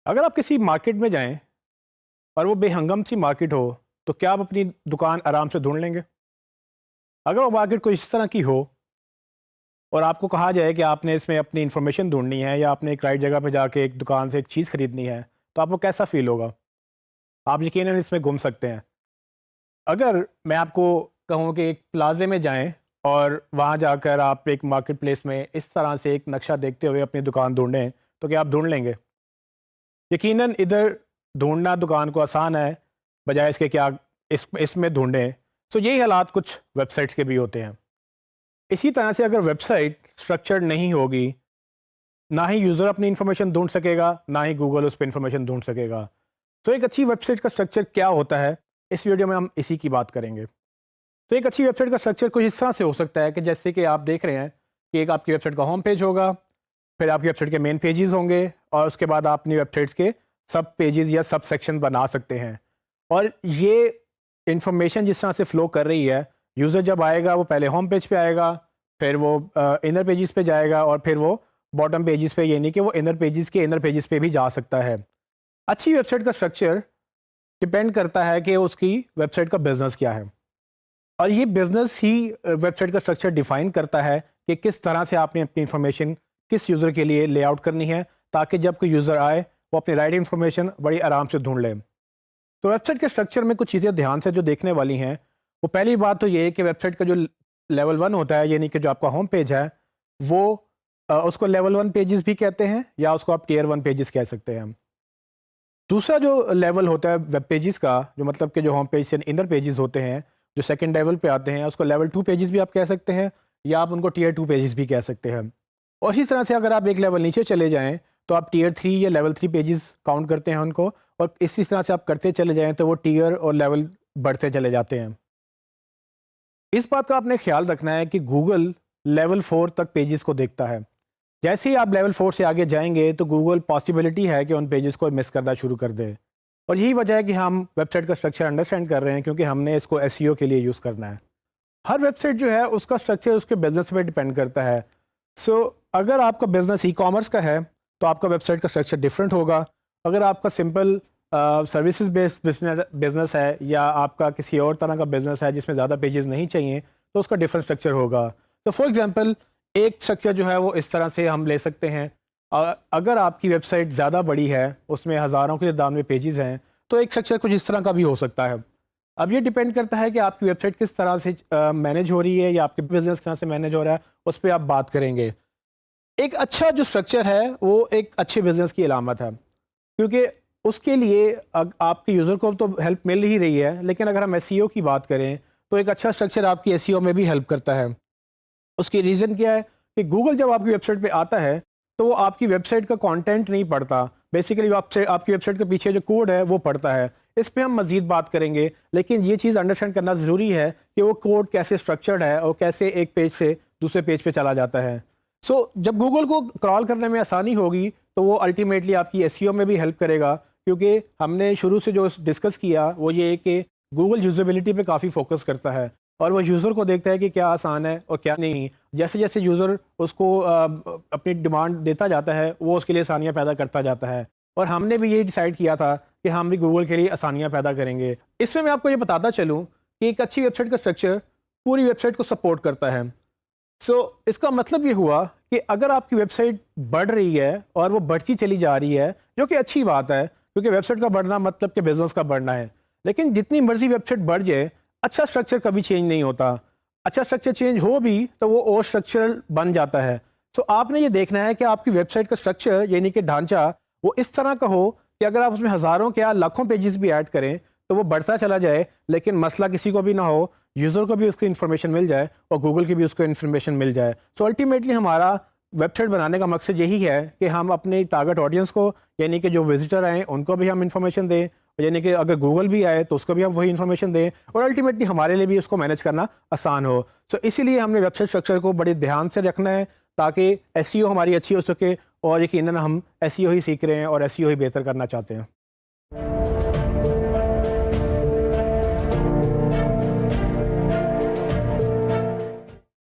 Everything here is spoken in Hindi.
अगर आप किसी मार्केट में जाएं और वो बेहंगम सी मार्केट हो, तो क्या आप अपनी दुकान आराम से ढूंढ लेंगे? अगर वो मार्केट कोई इस तरह की हो और आपको कहा जाए कि आपने इसमें अपनी इन्फॉर्मेशन ढूंढनी है या आपने एक राइट जगह पे जाके एक दुकान से एक चीज़ खरीदनी है, तो आपको कैसा फील होगा? आप यकीनन इसमें घूम सकते हैं। अगर मैं आपको कहूँ कि एक प्लाज़े में जाएं और वहाँ जाकर आप एक मार्केट प्लेस में इस तरह से एक नक्शा देखते हुए अपनी दुकान ढूंढें, तो क्या आप ढूंढ लेंगे? यकीनन इधर ढूंढना दुकान को आसान है, बजाय इसके कि आप इसमें ढूंढें। सो यही हालात कुछ वेबसाइट्स के भी होते हैं। इसी तरह से अगर वेबसाइट स्ट्रक्चर्ड नहीं होगी, ना ही यूज़र अपनी इन्फॉर्मेशन ढूंढ सकेगा, ना ही गूगल उस पर इन्फॉर्मेशन ढूंढ सकेगा। तो एक अच्छी वेबसाइट का स्ट्रक्चर क्या होता है, इस वीडियो में हम इसी की बात करेंगे। तो एक अच्छी वेबसाइट का स्ट्रक्चर कुछ इस तरह से हो सकता है कि जैसे कि आप देख रहे हैं कि एक आपकी वेबसाइट का होम पेज होगा, फिर आपकी वेबसाइट के मेन पेजेस होंगे और उसके बाद आप अपनी वेबसाइट्स के सब पेजेस या सब सेक्शन बना सकते हैं। और ये इंफॉर्मेशन जिस तरह से फ़्लो कर रही है, यूज़र जब आएगा वो पहले होम पेज पे आएगा, फिर वो इनर पेजेस पे जाएगा और फिर वो बॉटम पेजेस पे, यानी कि वो इनर पेजेस के इनर पेजेस पे भी जा सकता है। अच्छी वेबसाइट का स्ट्रक्चर डिपेंड करता है कि उसकी वेबसाइट का बिज़नेस क्या है, और ये बिज़नेस ही वेबसाइट का स्ट्रक्चर डिफ़ाइन करता है कि किस तरह से आपने अपनी इन्फॉर्मेशन किस यूज़र के लिए लेआउट करनी है, ताकि जब कोई यूज़र आए वो अपनी राइट इन्फॉर्मेशन बड़ी आराम से ढूंढ ले। तो वेबसाइट के स्ट्रक्चर में कुछ चीज़ें ध्यान से जो देखने वाली हैं, वो पहली बात तो ये है कि वेबसाइट का जो लेवल 1 होता है, यानी कि जो आपका होम पेज है, वो उसको लेवल 1 पेजेस भी कहते हैं या उसको आप टियर 1 पेजेस कह सकते हैं। दूसरा जो लेवल होता है वेब पेजेस का, जो मतलब कि जो होम पेज से इनर पेजेस होते हैं, जो सेकंड लेवल पे आते हैं, उसको लेवल 2 पेजेस भी आप कह सकते हैं या आप उनको टियर 2 पेजेस भी कह सकते हैं। और इसी तरह से अगर आप एक लेवल नीचे चले जाएँ, तो आप टियर 3 या लेवल 3 पेजेस काउंट करते हैं उनको, और इसी तरह से आप करते चले जाएँ तो वो टियर और लेवल बढ़ते चले जाते हैं। इस बात का आपने ख्याल रखना है कि गूगल लेवल 4 तक पेजेस को देखता है। जैसे ही आप लेवल 4 से आगे जाएंगे तो गूगल पॉसिबिलिटी है कि उन पेजेस को मिस करना शुरू कर दे। और यही वजह है कि हम वेबसाइट का स्ट्रक्चर अंडरस्टैंड कर रहे हैं, क्योंकि हमने इसको एसईओ के लिए यूज़ करना है। हर वेबसाइट जो है उसका स्ट्रक्चर उसके बिजनेस पे डिपेंड करता है। सो अगर आपका बिजनेस ई कॉमर्स का है तो आपका वेबसाइट का स्ट्रक्चर डिफरेंट होगा। अगर आपका सिंपल सर्विसेज बेस्ड बिजनेस है या आपका किसी और तरह का बिजनेस है जिसमें ज़्यादा पेजेस नहीं चाहिए, तो उसका डिफरेंट स्ट्रक्चर होगा। तो फॉर एग्जांपल एक स्ट्रक्चर जो है वो इस तरह से हम ले सकते हैं। अगर आपकी वेबसाइट ज़्यादा बड़ी है, उसमें हज़ारों की तादाद में पेजेस हैं, तो एक स्ट्रक्चर कुछ इस तरह का भी हो सकता है। अब ये डिपेंड करता है कि आपकी वेबसाइट किस तरह से मैनेज हो रही है या आपके बिजनेस किस तरह से मैनेज हो रहा है, उस पर आप बात करेंगे। एक अच्छा जो स्ट्रक्चर है वो एक अच्छे बिजनेस की अलामत है, क्योंकि उसके लिए आपके यूज़र को तो हेल्प मिल ही रही है, लेकिन अगर हम एसईओ की बात करें तो एक अच्छा स्ट्रक्चर आपकी एसईओ में भी हेल्प करता है। उसकी रीज़न क्या है कि गूगल जब आपकी वेबसाइट पे आता है तो वो आपकी वेबसाइट का कंटेंट नहीं पढ़ता, बेसिकली वो आपसे आपकी वेबसाइट के पीछे जो कोड है वो पढ़ता है। इस पे हम मज़ीद बात करेंगे, लेकिन ये चीज़ अंडरस्टैंड करना ज़रूरी है कि वो कोड कैसे स्ट्रक्चर्ड है और कैसे एक पेज से दूसरे पेज पे चला जाता है। सो जब गूगल को क्रॉल करने में आसानी होगी तो वो अल्टीमेटली आपकी एसईओ में भी हेल्प करेगा, क्योंकि हमने शुरू से जो डिस्कस किया वो ये है कि गूगल यूज़ेबिलिटी पे काफ़ी फोकस करता है और वो यूज़र को देखता है कि क्या आसान है और क्या नहीं। जैसे जैसे यूज़र उसको अपनी डिमांड देता जाता है, वो उसके लिए आसानियाँ पैदा करता जाता है। और हमने भी यही डिसाइड किया था कि हम भी गूगल के लिए आसानियाँ पैदा करेंगे। इसमें मैं आपको ये बताता चलूँ कि एक अच्छी वेबसाइट का स्ट्रक्चर पूरी वेबसाइट को सपोर्ट करता है। इसका मतलब ये हुआ कि अगर आपकी वेबसाइट बढ़ रही है और वो बढ़ती चली जा रही है, जो कि अच्छी बात है, क्योंकि वेबसाइट का बढ़ना मतलब कि बिजनेस का बढ़ना है। लेकिन जितनी मर्जी वेबसाइट बढ़ जाए, अच्छा स्ट्रक्चर कभी चेंज नहीं होता। अच्छा स्ट्रक्चर चेंज हो भी तो वो और स्ट्रक्चरल बन जाता है। तो आपने ये देखना है कि आपकी वेबसाइट का स्ट्रक्चर, यानी कि ढांचा, वो इस तरह का हो कि अगर आप उसमें हज़ारों क्या लाखों पेजेस भी ऐड करें तो वो बढ़ता चला जाए, लेकिन मसला किसी को भी ना हो, यूज़र को भी उसकी इन्फॉर्मेशन मिल जाए और गूगल की भी उसको इन्फॉर्मेशन मिल जाए। सो अल्टीमेटली हमारा वेबसाइट बनाने का मकसद यही है कि हम अपने टारगेट ऑडियंस को, यानी कि जो विजिटर आए उनको भी हम इन्फॉर्मेशन दें, यानी कि अगर गूगल भी आए तो उसको भी हम वही इन्फॉर्मेशन दें, और अल्टीमेटली हमारे लिए भी उसको मैनेज करना आसान हो। सो इसीलिए हमने वेबसाइट स्ट्रक्चर को बड़े ध्यान से रखना है, ताकि एसईओ हमारी अच्छी हो सके, और यकीनन हम एसईओ ही सीख रहे हैं और एसईओ ही बेहतर करना चाहते हैं।